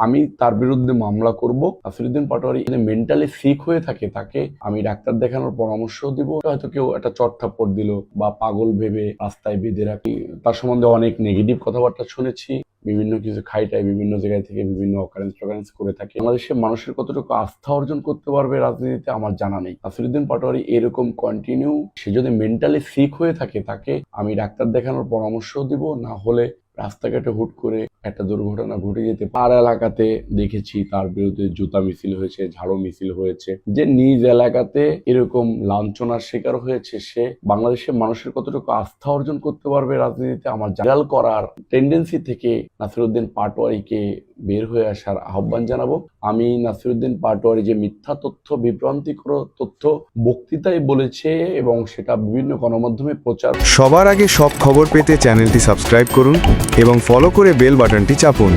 আমি তার বিরুদ্ধে মামলা করব। নাসিরউদ্দিন পাটোয়ারি যদি মেন্টালি সিক হয়ে থাকে তাকে আমি ডাক্তার দেখানোর পরামর্শ দিব। হয়তো কেউ একটা চটথাপ্পড় দিল বা পাগল ভেবে রাস্তায় বেঁধে রাখি, তার সম্বন্ধে অনেক নেগেটিভ কথাবার্তা শুনেছি। বিভিন্ন কিছু খাইটাই বিভিন্ন জায়গায় থেকে বিভিন্ন অকারেন্স করে থাকে। বাংলাদেশের মানুষের কতটুকু আস্থা অর্জন করতে পারবে রাজনীতিতে আমার জানা নেই। নাসিরউদ্দিন পাটোয়ারি এরকম কন্টিনিউ, সে যদি মেন্টালি সিক হয়ে থাকে তাকে আমি ডাক্তার দেখানোর পরামর্শ দিব। না হলে রাস্তাঘাটে হুট করে একটা দুর্ঘটনা ঘটে যেতে পারে। এলাকাতে দেখেছি তার বিরুদ্ধে জুতা মিছিল হয়েছে, ঝাড়ু মিছিল হয়েছে। যে নিজ এলাকাতে এরকম লাঞ্ছনার শিকার হয়েছে, সে বাংলাদেশের মানুষের কতটুকু আস্থা অর্জন করতে পারবে রাজনীতিতে আমার জানাল করার টেন্ডেন্সি থেকে নাসিরউদ্দিন পাটোয়ারিকে বের হয়ে আসার আহ্বান জানাবো। আমি নাসিরউদ্দিন পাটোয়ারি যে মিথ্যা তথ্য, বিভ্রান্তিকর তথ্য বক্তৃতায় বলেছে এবং সেটা বিভিন্ন গণমাধ্যমে প্রচার। সবার আগে সব খবর পেতে চ্যানেলটি সাবস্ক্রাইব করুন এবং ফলো করে বেল বাটনটি চাপুন।